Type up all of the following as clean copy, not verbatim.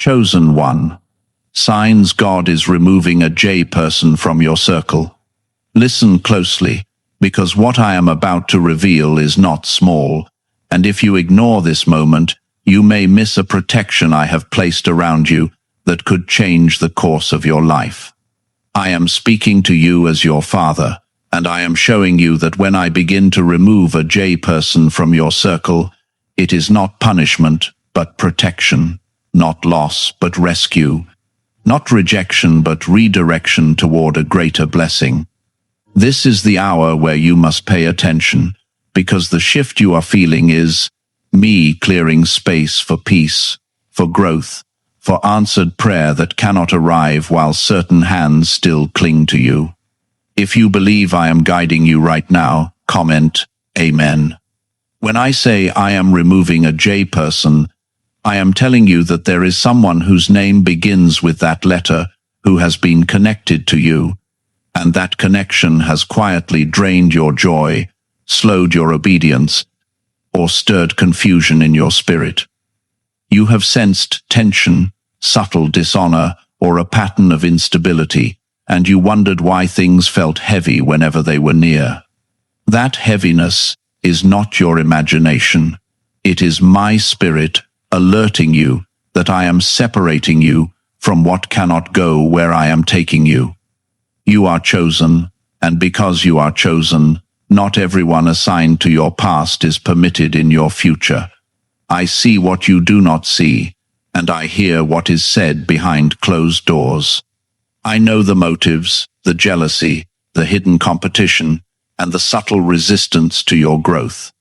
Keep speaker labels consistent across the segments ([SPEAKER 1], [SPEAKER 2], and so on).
[SPEAKER 1] Chosen one. Signs God is removing a J person from your circle. Listen closely, because what I am about to reveal is not small, and if you ignore this moment, you may miss a protection I have placed around you that could change the course of your life. I am speaking to you as your father, and I am showing you that when I begin to remove a J person from your circle, it is not punishment, but protection, not loss, but rescue, not rejection, but redirection toward a greater blessing. This is the hour where you must pay attention, because the shift you are feeling is me clearing space for peace, for growth, for answered prayer that cannot arrive while certain hands still cling to you. If you believe I am guiding you right now, comment, Amen. When I say I am removing a J person, I am telling you that there is someone whose name begins with that letter who has been connected to you, and that connection has quietly drained your joy, slowed your obedience, or stirred confusion in your spirit. You have sensed tension, subtle dishonor, or a pattern of instability, and you wondered why things felt heavy whenever they were near. That heaviness is not your imagination. It is my spirit alerting you that I am separating you from what cannot go where I am taking you. You are chosen, and because you are chosen, not everyone assigned to your past is permitted in your future. I see what you do not see, and I hear what is said behind closed doors. I know the motives, the jealousy, the hidden competition, and the subtle resistance to your growth.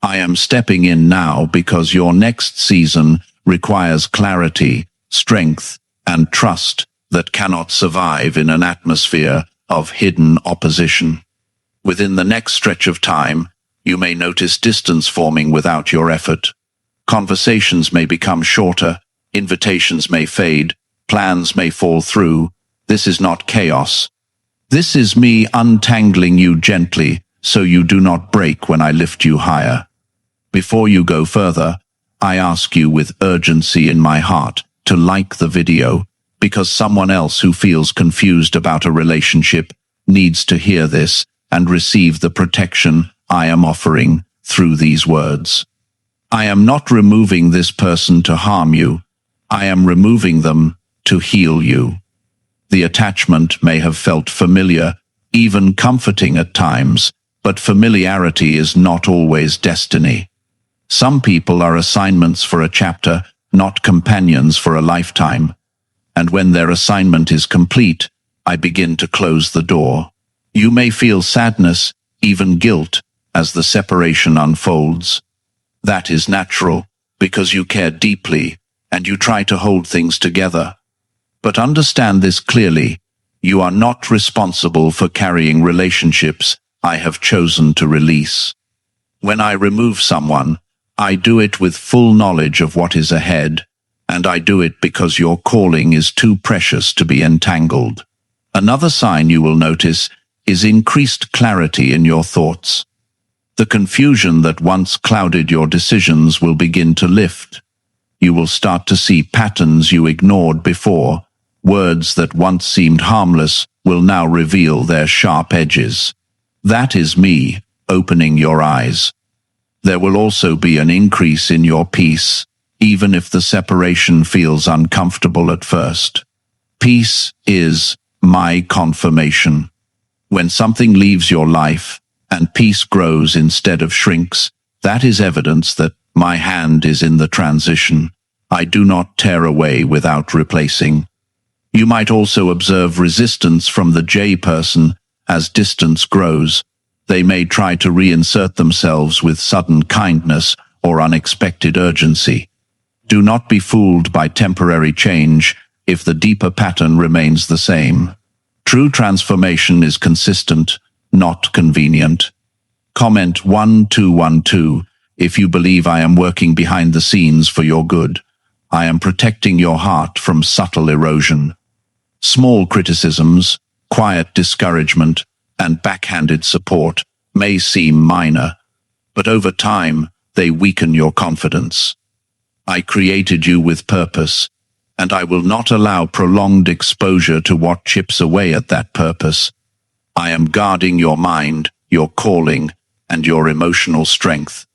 [SPEAKER 1] I am stepping in now because your next season requires clarity, strength, and trust that cannot survive in an atmosphere of hidden opposition. Within the next stretch of time, you may notice distance forming without your effort. Conversations may become shorter, invitations may fade, plans may fall through. This is not chaos. This is me untangling you gently so you do not break when I lift you higher. Before you go further, I ask you with urgency in my heart to like the video, because someone else who feels confused about a relationship needs to hear this and receive the protection I am offering through these words. I am not removing this person to harm you. I am removing them to heal you. The attachment may have felt familiar, even comforting at times, but familiarity is not always destiny. Some people are assignments for a chapter, not companions for a lifetime. And when their assignment is complete, I begin to close the door. You may feel sadness, even guilt, as the separation unfolds. That is natural, because you care deeply, and you try to hold things together. But understand this clearly, you are not responsible for carrying relationships I have chosen to release. When I remove someone, I do it with full knowledge of what is ahead, and I do it because your calling is too precious to be entangled. Another sign you will notice is increased clarity in your thoughts. The confusion that once clouded your decisions will begin to lift. You will start to see patterns you ignored before. Words that once seemed harmless will now reveal their sharp edges. That is me opening your eyes. There will also be an increase in your peace, even if the separation feels uncomfortable at first. Peace is my confirmation. When something leaves your life and peace grows instead of shrinks, that is evidence that my hand is in the transition. I do not tear away without replacing. You might also observe resistance from the J person as distance grows. They may try to reinsert themselves with sudden kindness or unexpected urgency. Do not be fooled by temporary change if the deeper pattern remains the same. True transformation is consistent, not convenient. Comment 1212 if you believe I am working behind the scenes for your good. I am protecting your heart from subtle erosion. Small criticisms, quiet discouragement, and backhanded support may seem minor, but over time they weaken your confidence. I created you with purpose, and I will not allow prolonged exposure to what chips away at that purpose. I am guarding your mind, your calling, and your emotional strength.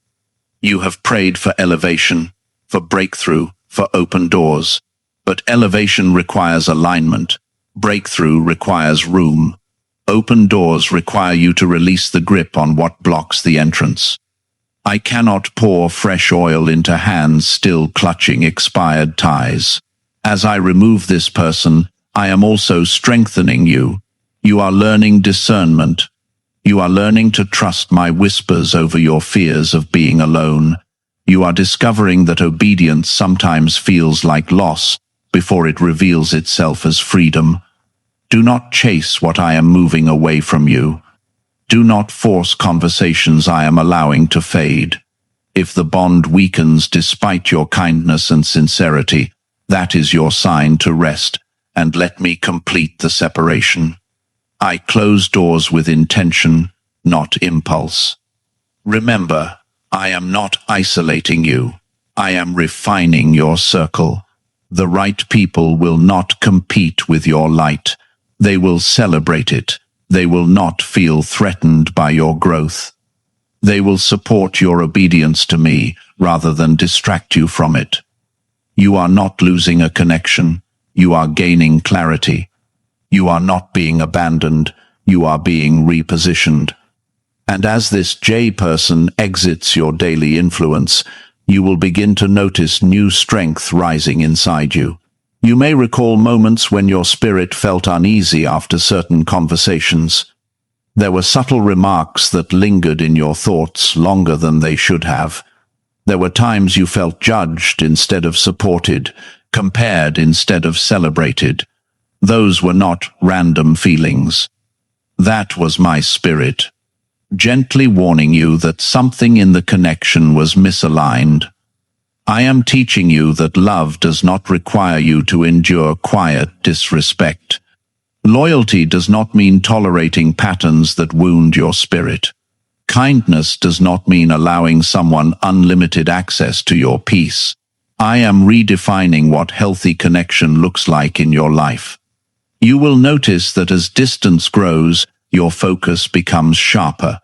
[SPEAKER 1] You have prayed for elevation, for breakthrough, for open doors. But elevation requires alignment. Breakthrough requires room. Open doors require you to release the grip on what blocks the entrance. I cannot pour fresh oil into hands still clutching expired ties. As I remove this person, I am also strengthening you. You are learning discernment. You are learning to trust my whispers over your fears of being alone. You are discovering that obedience sometimes feels like loss before it reveals itself as freedom. Do not chase what I am moving away from you. Do not force conversations I am allowing to fade. If the bond weakens despite your kindness and sincerity, that is your sign to rest and let me complete the separation. I close doors with intention, not impulse. Remember, I am not isolating you. I am refining your circle. The right people will not compete with your light. They will celebrate it. They will not feel threatened by your growth. They will support your obedience to me rather than distract you from it. You are not losing a connection. You are gaining clarity. You are not being abandoned. You are being repositioned. And as this J person exits your daily influence, you will begin to notice new strength rising inside you. You may recall moments when your spirit felt uneasy after certain conversations. There were subtle remarks that lingered in your thoughts longer than they should have. There were times you felt judged instead of supported, compared instead of celebrated. Those were not random feelings. That was my spirit, gently warning you that something in the connection was misaligned. I am teaching you that love does not require you to endure quiet disrespect. Loyalty does not mean tolerating patterns that wound your spirit. Kindness does not mean allowing someone unlimited access to your peace. I am redefining what healthy connection looks like in your life. You will notice that as distance grows, your focus becomes sharper.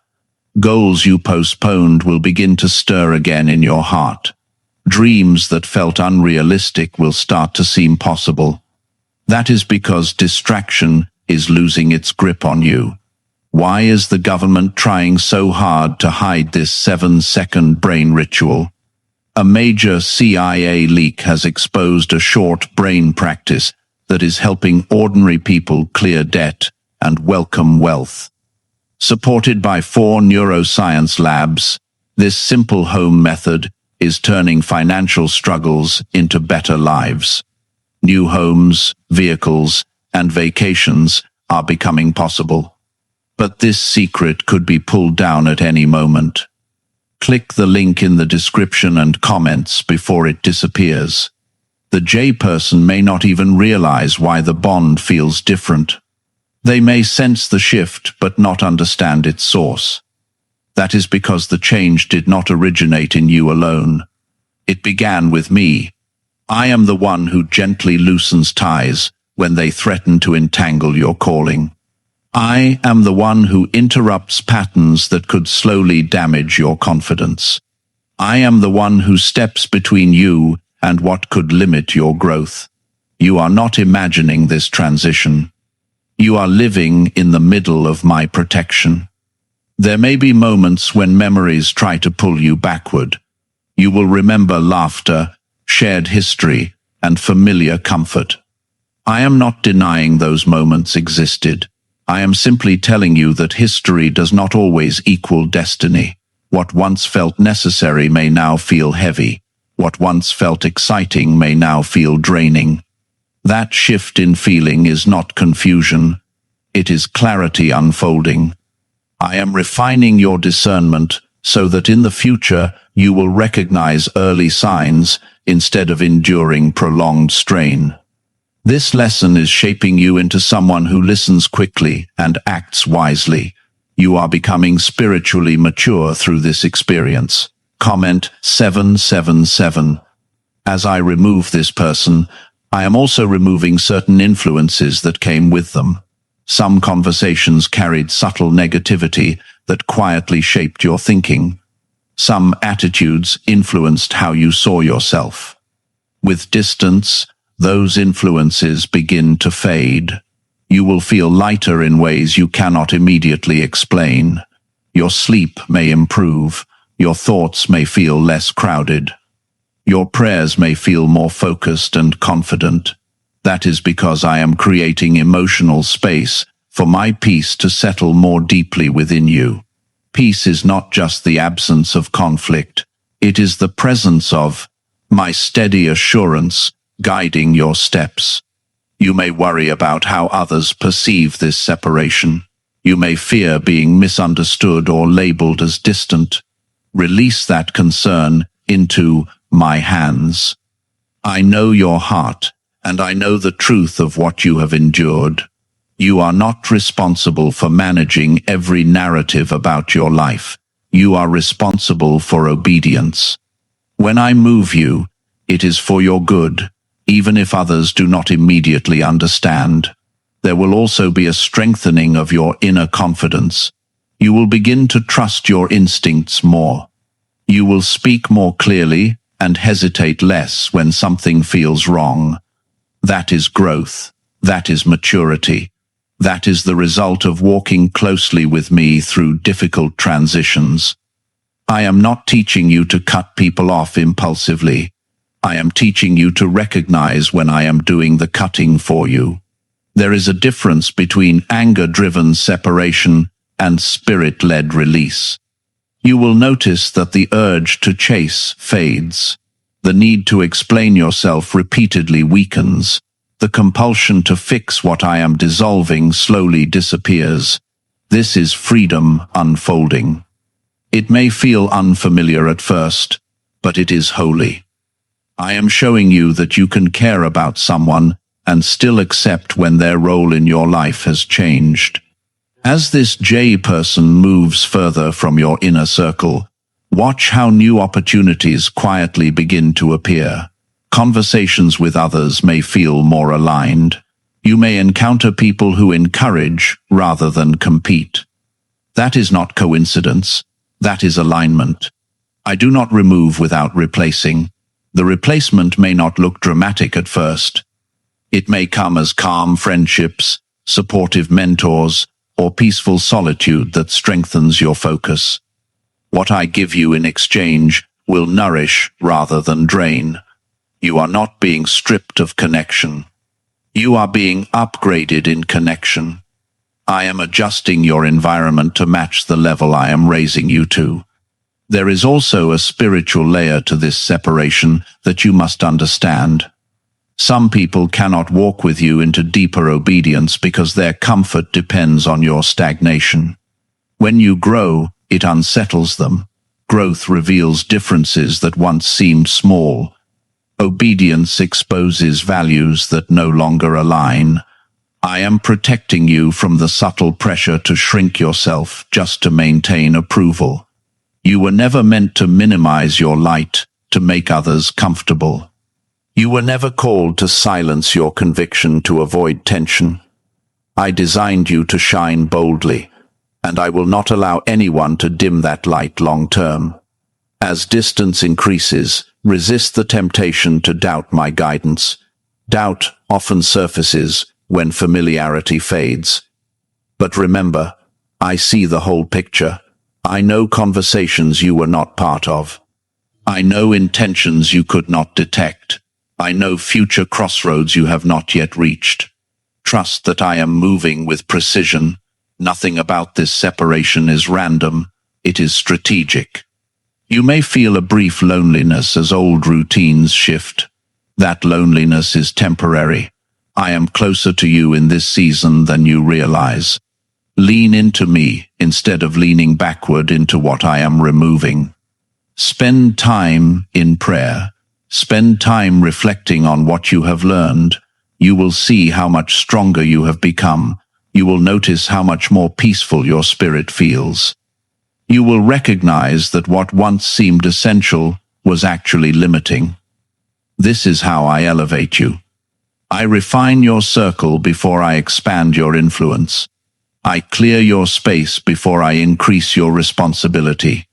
[SPEAKER 1] Goals you postponed will begin to stir again in your heart. Dreams that felt unrealistic will start to seem possible. That is because distraction is losing its grip on you. Why is the government trying so hard to hide this 7-second brain ritual? A major CIA leak has exposed a short brain practice that is helping ordinary people clear debt and welcome wealth. Supported by 4 neuroscience labs, this simple home method is turning financial struggles into better lives. New homes, vehicles, and vacations are becoming possible. But this secret could be pulled down at any moment. Click the link in the description and comments before it disappears. The J person may not even realize why the bond feels different. They may sense the shift but not understand its source. That is because the change did not originate in you alone. It began with me. I am the one who gently loosens ties when they threaten to entangle your calling. I am the one who interrupts patterns that could slowly damage your confidence. I am the one who steps between you and what could limit your growth. You are not imagining this transition. You are living in the middle of my protection. There may be moments when memories try to pull you backward. You will remember laughter, shared history, and familiar comfort. I am not denying those moments existed. I am simply telling you that history does not always equal destiny. What once felt necessary may now feel heavy. What once felt exciting may now feel draining. That shift in feeling is not confusion. It is clarity unfolding. I am refining your discernment so that in the future you will recognize early signs instead of enduring prolonged strain. This lesson is shaping you into someone who listens quickly and acts wisely. You are becoming spiritually mature through this experience. Comment 777. As I remove this person, I am also removing certain influences that came with them. Some conversations carried subtle negativity that quietly shaped your thinking. Some attitudes influenced how you saw yourself. With distance, those influences begin to fade. You will feel lighter in ways you cannot immediately explain. Your sleep may improve. Your thoughts may feel less crowded. Your prayers may feel more focused and confident. That is because I am creating emotional space for my peace to settle more deeply within you. Peace is not just the absence of conflict. It is the presence of my steady assurance guiding your steps. You may worry about how others perceive this separation. You may fear being misunderstood or labeled as distant. Release that concern into my hands. I know your heart, and I know the truth of what you have endured. You are not responsible for managing every narrative about your life. You are responsible for obedience. When I move you, it is for your good, even if others do not immediately understand. There will also be a strengthening of your inner confidence. You will begin to trust your instincts more. You will speak more clearly and hesitate less when something feels wrong. That is growth. That is maturity. That is the result of walking closely with me through difficult transitions. I am not teaching you to cut people off impulsively. I am teaching you to recognize when I am doing the cutting for you. There is a difference between anger-driven separation and spirit-led release. You will notice that the urge to chase fades. The need to explain yourself repeatedly weakens. The compulsion to fix what I am dissolving slowly disappears. This is freedom unfolding. It may feel unfamiliar at first, but it is holy. I am showing you that you can care about someone and still accept when their role in your life has changed. As this J person moves further from your inner circle, watch how new opportunities quietly begin to appear. Conversations with others may feel more aligned. You may encounter people who encourage rather than compete. That is not coincidence. That is alignment. I do not remove without replacing. The replacement may not look dramatic at first. It may come as calm friendships, supportive mentors, or peaceful solitude that strengthens your focus. What I give you in exchange will nourish rather than drain. You are not being stripped of connection. You are being upgraded in connection. I am adjusting your environment to match the level I am raising you to. There is also a spiritual layer to this separation that you must understand. Some people cannot walk with you into deeper obedience because their comfort depends on your stagnation. When you grow, it unsettles them. Growth reveals differences that once seemed small. Obedience exposes values that no longer align. I am protecting you from the subtle pressure to shrink yourself just to maintain approval. You were never meant to minimize your light to make others comfortable. You were never called to silence your conviction to avoid tension. I designed you to shine boldly, and I will not allow anyone to dim that light long term. As distance increases, resist the temptation to doubt my guidance. Doubt often surfaces when familiarity fades. But remember, I see the whole picture. I know conversations you were not part of. I know intentions you could not detect. I know future crossroads you have not yet reached. Trust that I am moving with precision. Nothing about this separation is random. It is strategic. You may feel a brief loneliness as old routines shift. That loneliness is temporary. I am closer to you in this season than you realize. Lean into me instead of leaning backward into what I am removing. Spend time in prayer. Spend time reflecting on what you have learned. You will see how much stronger you have become. You will notice how much more peaceful your spirit feels. You will recognize that what once seemed essential was actually limiting. This is how I elevate you. I refine your circle before I expand your influence. I clear your space before I increase your responsibility.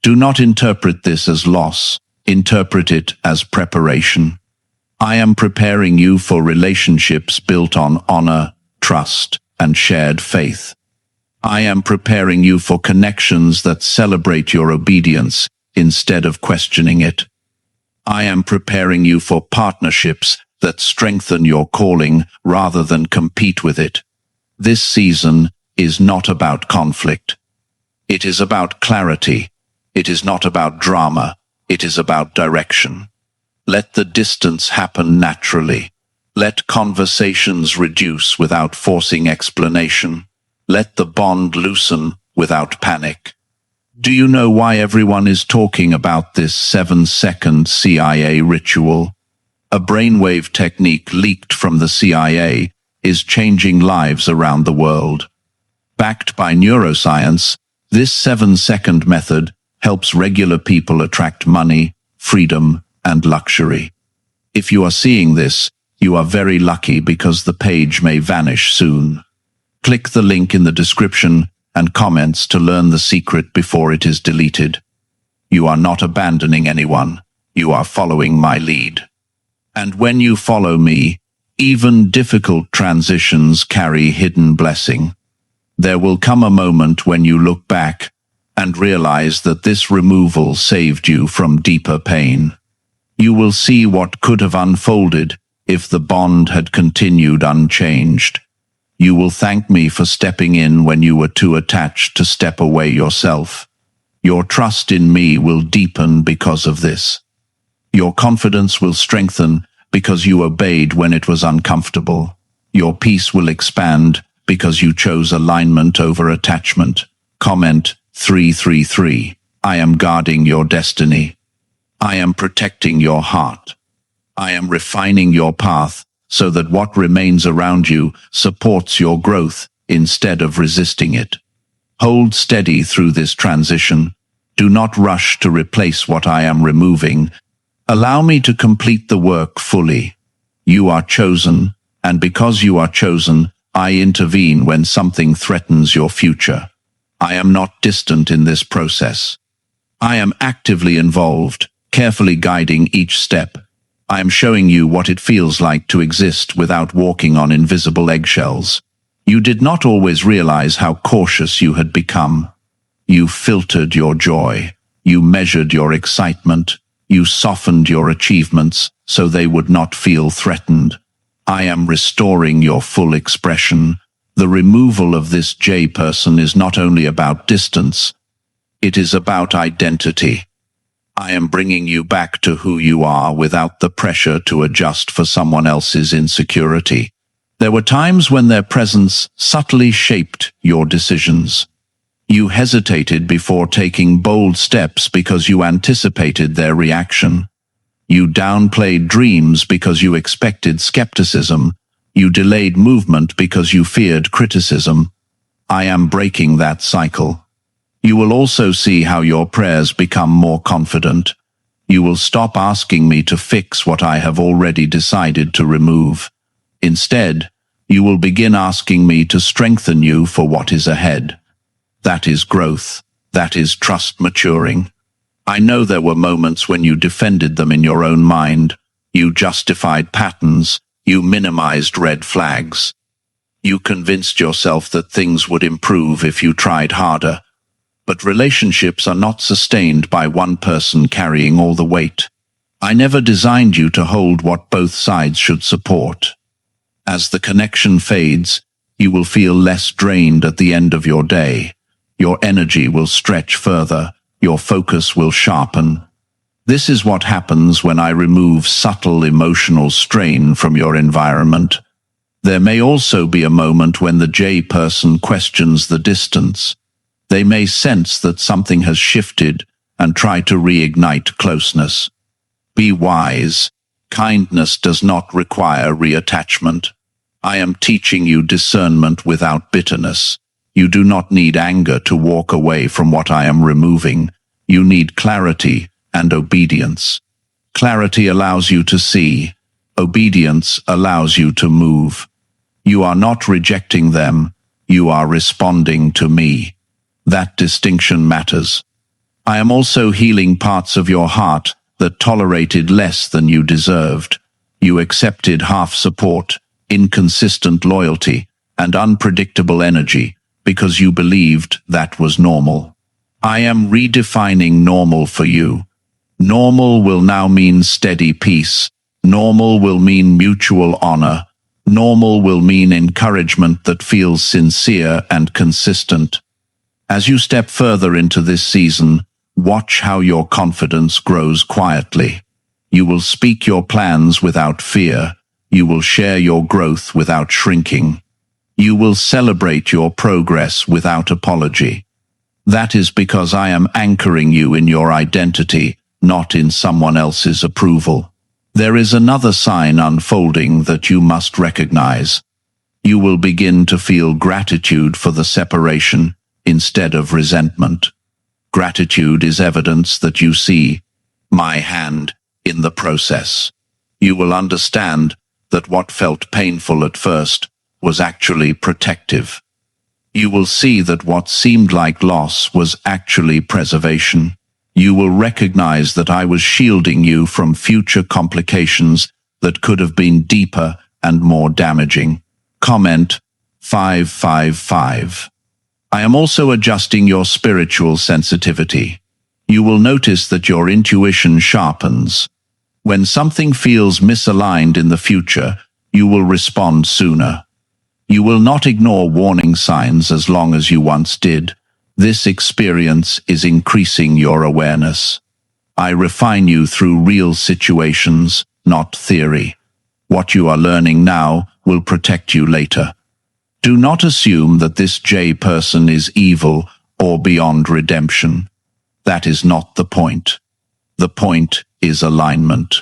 [SPEAKER 1] Do not interpret this as loss. Interpret it as preparation. I am preparing you for relationships built on honor, trust, and shared faith. I am preparing you for connections that celebrate your obedience instead of questioning it. I am preparing you for partnerships that strengthen your calling rather than compete with it. This season is not about conflict. It is about clarity. It is not about drama. It is about direction. Let the distance happen naturally. Let conversations reduce without forcing explanation. Let the bond loosen without panic. Do you know why everyone is talking about this 7-second CIA ritual? A brainwave technique leaked from the CIA is changing lives around the world. Backed by neuroscience, this 7-second method helps regular people attract money, freedom, and luxury. If you are seeing this, you are very lucky because the page may vanish soon. Click the link in the description and comments to learn the secret before it is deleted. You are not abandoning anyone. You are following my lead. And when you follow me, even difficult transitions carry hidden blessing. There will come a moment when you look back and realize that this removal saved you from deeper pain. You will see what could have unfolded if the bond had continued unchanged. You will thank me for stepping in when you were too attached to step away yourself. Your trust in me will deepen because of this. Your confidence will strengthen because you obeyed when it was uncomfortable. Your peace will expand because you chose alignment over attachment. Comment 333. I am guarding your destiny. I am protecting your heart. I am refining your path so that what remains around you supports your growth instead of resisting it. Hold steady through this transition. Do not rush to replace what I am removing. Allow me to complete the work fully. You are chosen, and because you are chosen, I intervene when something threatens your future. I am not distant in this process. I am actively involved, carefully guiding each step. I am showing you what it feels like to exist without walking on invisible eggshells. You did not always realize how cautious you had become. You filtered your joy. You measured your excitement. You softened your achievements so they would not feel threatened. I am restoring your full expression. The removal of this J person is not only about distance, it is about identity. I am bringing you back to who you are without the pressure to adjust for someone else's insecurity. There were times when their presence subtly shaped your decisions. You hesitated before taking bold steps because you anticipated their reaction. You downplayed dreams because you expected skepticism. You delayed movement because you feared criticism. I am breaking that cycle. You will also see how your prayers become more confident. You will stop asking me to fix what I have already decided to remove. Instead, you will begin asking me to strengthen you for what is ahead. That is growth. That is trust maturing. I know there were moments when you defended them in your own mind. You justified patterns. You minimized red flags. You convinced yourself that things would improve if you tried harder. But relationships are not sustained by one person carrying all the weight. I never designed you to hold what both sides should support. As the connection fades, you will feel less drained at the end of your day. Your energy will stretch further. Your focus will sharpen. This is what happens when I remove subtle emotional strain from your environment. There may also be a moment when the J person questions the distance. They may sense that something has shifted and try to reignite closeness. Be wise. Kindness does not require reattachment. I am teaching you discernment without bitterness. You do not need anger to walk away from what I am removing. You need clarity and obedience. Clarity allows you to see. Obedience allows you to move. You are not rejecting them, you are responding to me. That distinction matters. I am also healing parts of your heart that tolerated less than you deserved. You accepted half support, inconsistent loyalty, and unpredictable energy because you believed that was normal. I am redefining normal for you. Normal will now mean steady peace. Normal will mean mutual honor. Normal will mean encouragement that feels sincere and consistent. As you step further into this season, watch how your confidence grows quietly. You will speak your plans without fear. You will share your growth without shrinking. You will celebrate your progress without apology. That is because I am anchoring you in your identity, not in someone else's approval. There is another sign unfolding that you must recognize. You will begin to feel gratitude for the separation instead of resentment. Gratitude is evidence that you see my hand in the process. You will understand that what felt painful at first was actually protective. You will see that what seemed like loss was actually preservation. You will recognize that I was shielding you from future complications that could have been deeper and more damaging. Comment 555. I am also adjusting your spiritual sensitivity. You will notice that your intuition sharpens. When something feels misaligned in the future, you will respond sooner. You will not ignore warning signs as long as you once did. This experience is increasing your awareness. I refine you through real situations, not theory. What you are learning now will protect you later. Do not assume that this J person is evil or beyond redemption. That is not the point. The point is alignment.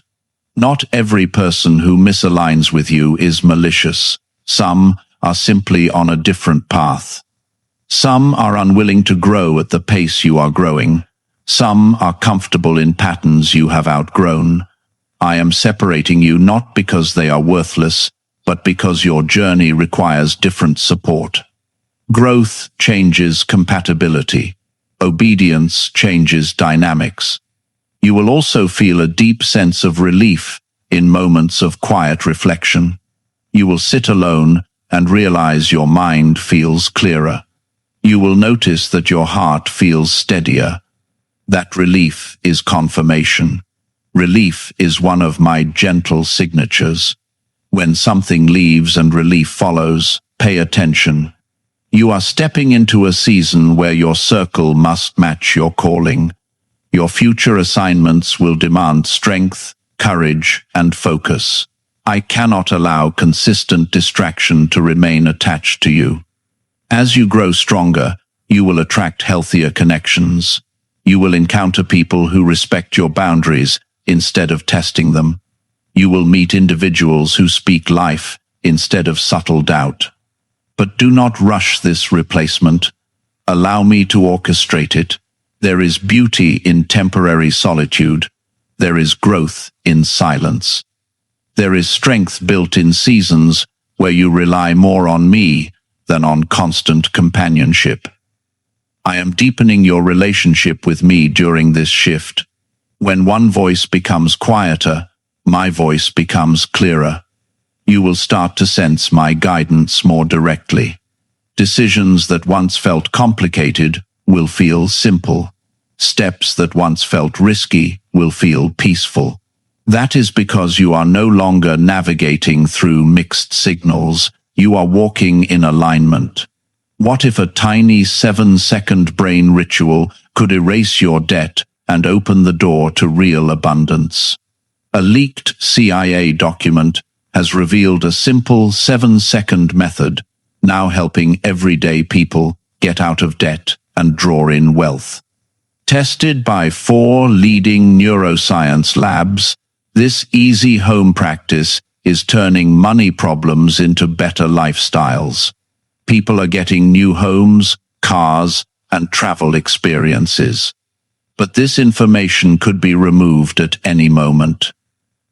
[SPEAKER 1] Not every person who misaligns with you is malicious. Some are simply on a different path. Some are unwilling to grow at the pace you are growing. Some are comfortable in patterns you have outgrown. I am separating you not because they are worthless, but because your journey requires different support. Growth changes compatibility. Obedience changes dynamics. You will also feel a deep sense of relief in moments of quiet reflection. You will sit alone and realize your mind feels clearer. You will notice that your heart feels steadier. That relief is confirmation. Relief is one of my gentle signatures. When something leaves and relief follows, pay attention. You are stepping into a season where your circle must match your calling. Your future assignments will demand strength, courage, and focus. I cannot allow consistent distraction to remain attached to you. As you grow stronger, you will attract healthier connections. You will encounter people who respect your boundaries instead of testing them. You will meet individuals who speak life instead of subtle doubt. But do not rush this replacement. Allow me to orchestrate it. There is beauty in temporary solitude. There is growth in silence. There is strength built in seasons where you rely more on me than on constant companionship. I am deepening your relationship with me during this shift. When one voice becomes quieter, my voice becomes clearer. You will start to sense my guidance more directly. Decisions that once felt complicated will feel simple. Steps that once felt risky will feel peaceful. That is because you are no longer navigating through mixed signals. You are walking in alignment. What if a tiny 7-second brain ritual could erase your debt and open the door to real abundance? A leaked CIA document has revealed a simple 7-second method, now helping everyday people get out of debt and draw in wealth. Tested by 4 leading neuroscience labs, this easy home practice is turning money problems into better lifestyles. People are getting new homes, cars, and travel experiences. But this information could be removed at any moment.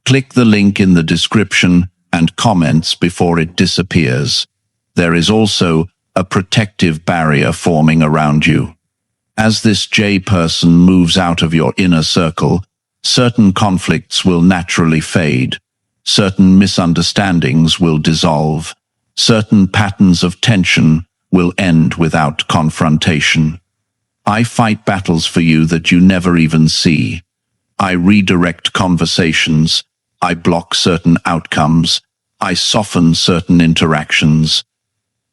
[SPEAKER 1] Click the link in the description and comments before it disappears. There is also a protective barrier forming around you. As this J person moves out of your inner circle, certain conflicts will naturally fade, certain misunderstandings will dissolve, certain patterns of tension will end without confrontation. I fight battles for you that you never even see. I redirect conversations, I block certain outcomes, I soften certain interactions.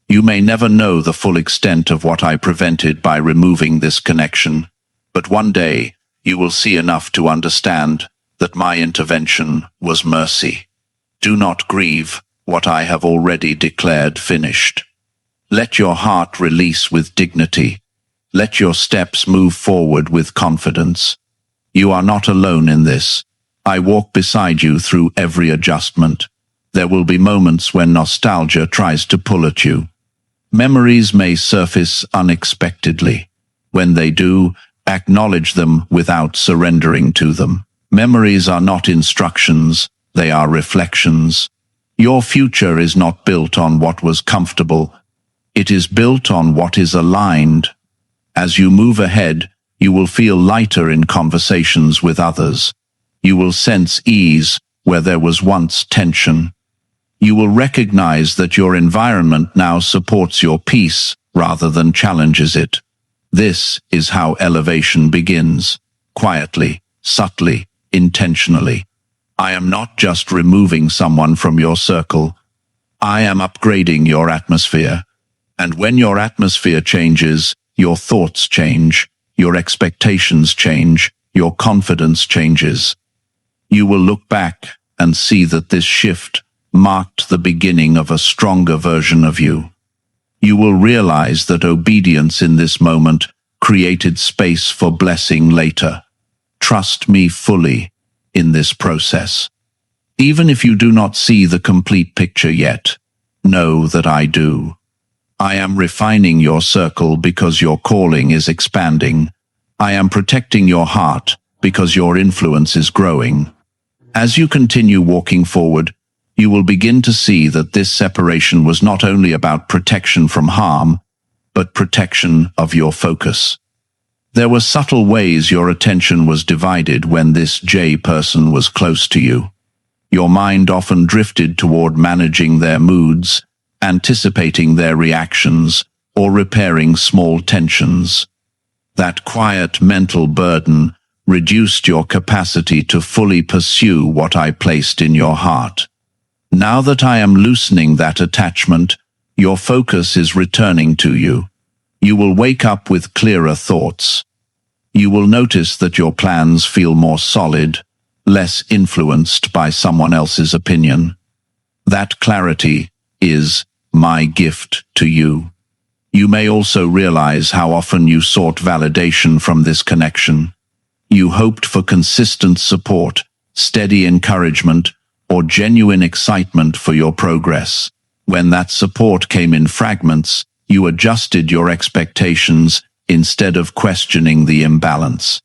[SPEAKER 1] You may never know the full extent of what I prevented by removing this connection, but one day you will see enough to understand that my intervention was mercy. Do not grieve what I have already declared finished. Let your heart release with dignity. Let your steps move forward with confidence. You are not alone in this. I walk beside you through every adjustment. There will be moments when nostalgia tries to pull at you. Memories may surface unexpectedly. When they do, acknowledge them without surrendering to them. Memories are not instructions, they are reflections. Your future is not built on what was comfortable. It is built on what is aligned. As you move ahead, you will feel lighter in conversations with others. You will sense ease where there was once tension. You will recognize that your environment now supports your peace rather than challenges it. This is how elevation begins, quietly, subtly, intentionally. I am not just removing someone from your circle. I am upgrading your atmosphere. And when your atmosphere changes, your thoughts change, your expectations change, your confidence changes. You will look back and see that this shift marked the beginning of a stronger version of you. You will realize that obedience in this moment created space for blessing later. Trust me fully in this process. Even if you do not see the complete picture yet, know that I do. I am refining your circle because your calling is expanding. I am protecting your heart because your influence is growing. As you continue walking forward, you will begin to see that this separation was not only about protection from harm, but protection of your focus. There were subtle ways your attention was divided when this J person was close to you. Your mind often drifted toward managing their moods, anticipating their reactions, or repairing small tensions. That quiet mental burden reduced your capacity to fully pursue what I placed in your heart. Now that I am loosening that attachment, your focus is returning to you. You will wake up with clearer thoughts. You will notice that your plans feel more solid, less influenced by someone else's opinion. That clarity is my gift to you. You may also realize how often you sought validation from this connection. You hoped for consistent support, steady encouragement, or genuine excitement for your progress. When that support came in fragments, you adjusted your expectations instead of questioning the imbalance.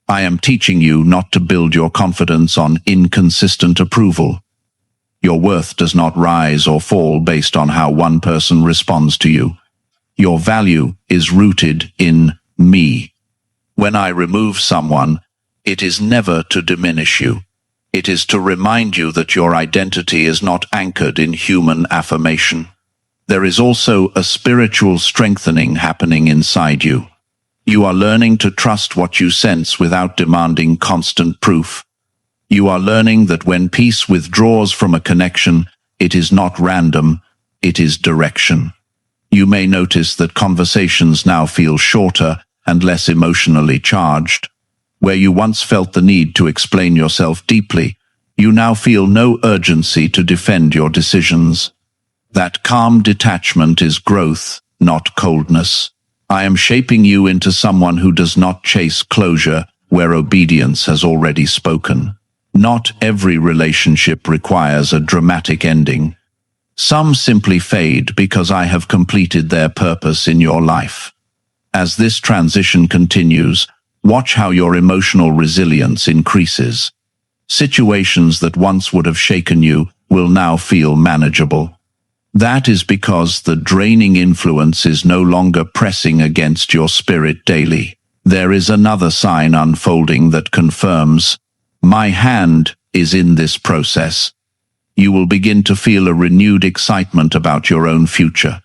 [SPEAKER 1] I am teaching you not to build your confidence on inconsistent approval. Your worth does not rise or fall based on how one person responds to you. Your value is rooted in me. When I remove someone, it is never to diminish you. It is to remind you that your identity is not anchored in human affirmation. There is also a spiritual strengthening happening inside you. You are learning to trust what you sense without demanding constant proof. You are learning that when peace withdraws from a connection, it is not random, it is direction. You may notice that conversations now feel shorter and less emotionally charged. Where you once felt the need to explain yourself deeply, you now feel no urgency to defend your decisions. That calm detachment is growth, not coldness. I am shaping you into someone who does not chase closure where obedience has already spoken. Not every relationship requires a dramatic ending. Some simply fade because I have completed their purpose in your life. As this transition continues, watch how your emotional resilience increases. Situations that once would have shaken you will now feel manageable. That is because the draining influence is no longer pressing against your spirit daily. There is another sign unfolding that confirms, my hand is in this process. You will begin to feel a renewed excitement about your own future.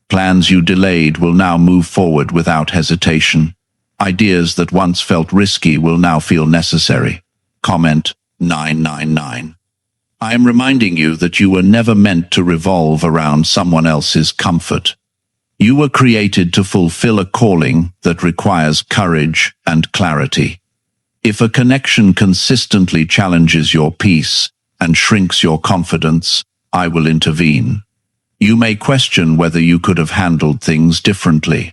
[SPEAKER 1] Plans you delayed will now move forward without hesitation. Ideas that once felt risky will now feel necessary. Comment 999. I am reminding you that you were never meant to revolve around someone else's comfort. You were created to fulfill a calling that requires courage and clarity. If a connection consistently challenges your peace and shrinks your confidence, I will intervene. You may question whether you could have handled things differently.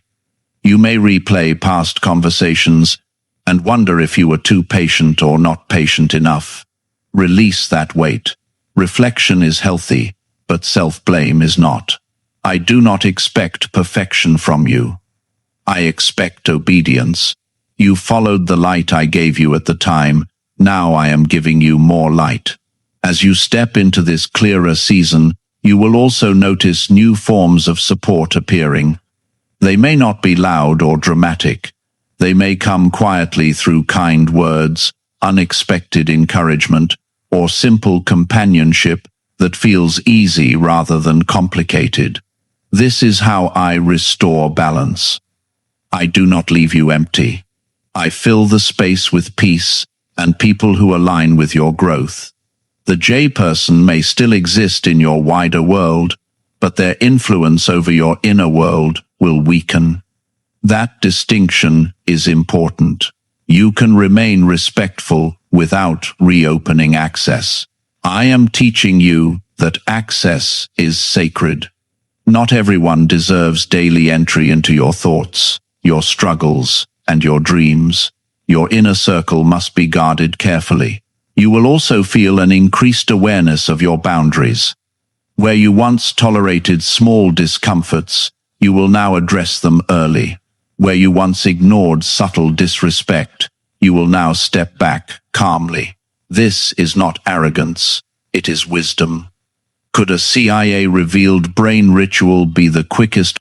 [SPEAKER 1] You may replay past conversations and wonder if you were too patient or not patient enough. Release that weight. Reflection is healthy, but self-blame is not. I do not expect perfection from you. I expect obedience. You followed the light I gave you at the time. Now I am giving you more light. As you step into this clearer season, you will also notice new forms of support appearing. They may not be loud or dramatic. They may come quietly through kind words, unexpected encouragement, or simple companionship that feels easy rather than complicated. This is how I restore balance. I do not leave you empty. I fill the space with peace and people who align with your growth. The J person may still exist in your wider world, but their influence over your inner world will weaken. That distinction is important. You can remain respectful without reopening access. I am teaching you that access is sacred. Not everyone deserves daily entry into your thoughts, your struggles, and your dreams. Your inner circle must be guarded carefully. You will also feel an increased awareness of your boundaries. Where you once tolerated small discomforts, you will now address them early. Where you once ignored subtle disrespect, you will now step back calmly. This is not arrogance, it is wisdom. Could a CIA-revealed brain ritual be the quickest